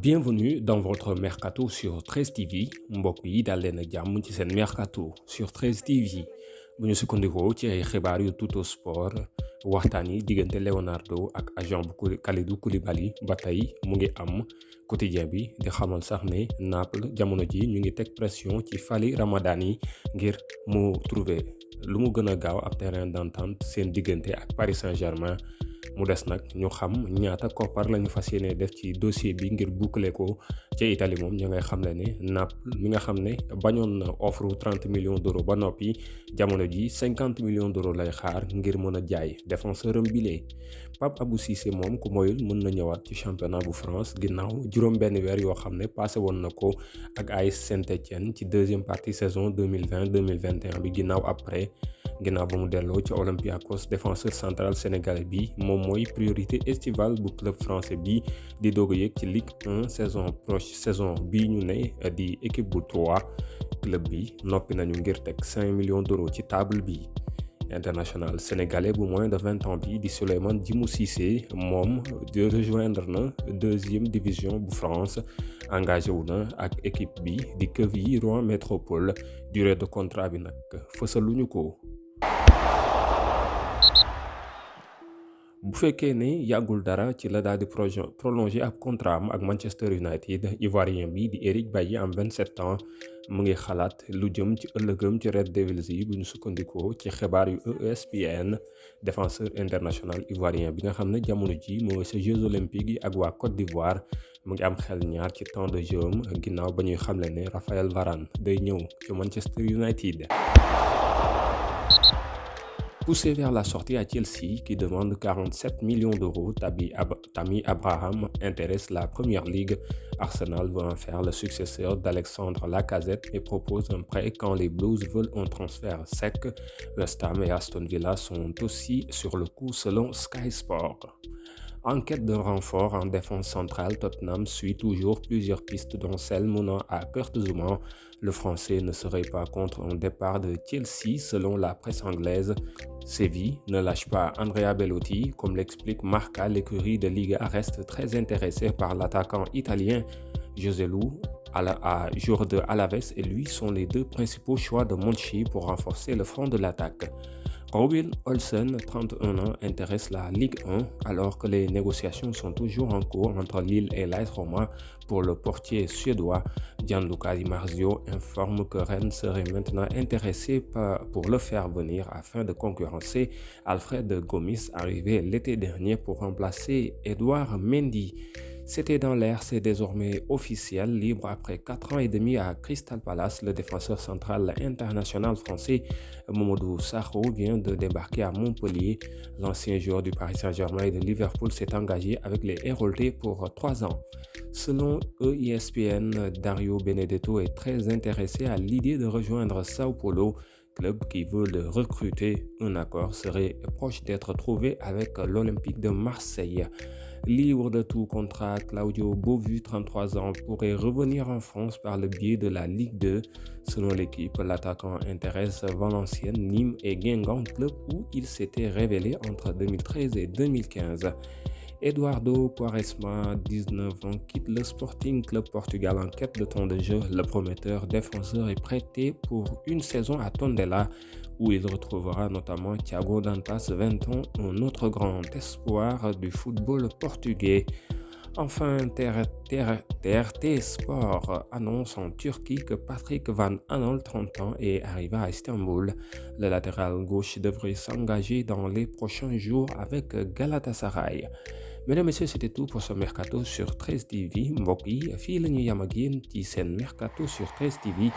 Bienvenue dans votre Mercato sur 13 TV mbokk yi daal leen ak jàmm ci seen Mercato sur 13 TV bu ñu sukkandikoo ci ay xibaar yu Tutto Sport waxtaan yi diggante Leonardo ak agent bu Kalidou Koulibaly ba tey mu ngi am quotidien bi di xamal sax ne Naples jamono ji ñu ngi teg pression ci Fali Ramadani ngir mu trouver lu mu gën a gaaw ab terrain d'entente seen diggante ak Paris Saint-Germain. mu des nag ñu xam ñaata koppar lañu fas yéene def ci dossier bi ngir boucler ko ca Italie moom ñu ngay xam ne Naples mi nga xam ne bañoon na offre 30 millions d'euros ba noppi jamono ji 50 millions d'euros lay xaar ngir mën a jaay défenseur am bile. Pape Abou Cissé moom ku moyul mën na ñëwaat ci championnat bu France ginnaaw juróom benn weer yoo xam ne passé woon na ko ak AS Saint-Étienne ci deuxième partie saison 2020-2021 bi ginnaaw ba mu delloo ci Olympiakos défenseur central sénégalais bi moom mooy priorité estivale bu club français bi di doog a yëg ci Ligue 1 saison bii ñu ne di équipe bu 3 club bi noppi nañu ngir teg 5 millions d'euros ci table bi. International sénégalais bu moins de 20 ans bi di Souleymane Djimou Cissé moom de rejoindre na deuxième division bu France engagé wu na ak équipe bi di Quevilly Rouen Métropole durée de contrat bi nag fësaluñu ko. bu fekkee ne yàggul dara ci la daal di prolongé ab contrat am ak Manchester United ivoirien bi di Eric Bailly am 27 ans mu ngi xalaat lu jëm ci ëllëgëm ci Red Devils yi bu ñu sukkandikoo ci xibaar yu ESPN défenseur international ivoirien bi nga xam ne jamono ji moo ngi sa Jeux olympiques yi ak waa Côte d'Ivoire mu ngi am xel ñaar ci temps de jeu ginnaaw ba ñuy xamle ne Raphaël Varane day ñëw ci Manchester United. Poussé vers la sortie à Chelsea qui demande 47 millions d'euros, Tammy Abraham intéresse la Première Ligue. Arsenal veut en faire le successeur d'Alexandre Lacazette et propose un prêt quand les Blues veulent un transfert sec. West Ham et Aston Villa sont aussi sur le coup selon Sky Sport. En quête de renfort en défense centrale, Tottenham suit toujours plusieurs pistes dont celle menant à Kurt Zouma. Le Français ne serait pas contre un départ de Chelsea selon la presse anglaise. Séville ne lâche pas Andrea Bellotti. Comme l'explique Marca, l'écurie de Liga reste très intéressée par l'attaquant italien Joselu. Joueur de Alaves et lui sont les deux principaux choix de Monchi pour renforcer le front de l'attaque. Robin Olsen, 31 ans, intéresse la Ligue 1 alors que les négociations sont toujours en cours entre Lille et l'AS Roma pour le portier suédois. Gianluca Di Marzio informe que Rennes serait maintenant intéressé pour le faire venir afin de concurrencer Alfred Gomis arrivé l'été dernier pour remplacer Edouard Mendy. C'était dans l'air, c'est désormais officiel. Libre après 4 ans et demi à Crystal Palace, le défenseur central international français Mamadou Sakho vient de débarquer à Montpellier. L'ancien joueur du Paris Saint-Germain et de Liverpool s'est engagé avec les Héroltais pour 3 ans. Selon ESPN, Dario Benedetto est très intéressé à l'idée de rejoindre Sao Paulo, club qui veut le recruter. Un accord serait proche d'être trouvé avec l'Olympique de Marseille. Libre de tout contrat, Claudio Beauvu, 33 ans, pourrait revenir en France par le biais de la Ligue 2. Selon l'équipe, l'attaquant intéresse Valenciennes, Nîmes et Guingamp, club où il s'était révélé entre 2013 et 2015. Eduardo Quaresma, 19 ans, quitte le Sporting Club Portugal en quête de temps de jeu. Le prometteur défenseur est prêté pour une saison à Tondela, où il retrouvera notamment Thiago Dantas, 20 ans, un autre grand espoir du football portugais. Enfin, TRT Sport annonce en Turquie que Patrick Van Aanholt, 30 ans, est arrivé à Istanbul. Le latéral gauche devrait s'engager dans les prochains jours avec Galatasaray. Mesdames et messieurs, c'était tout pour ce Mercato sur 13 TV. mbokk yi fii la ñu yam ak yéen ci seen Mercato sur 13 TV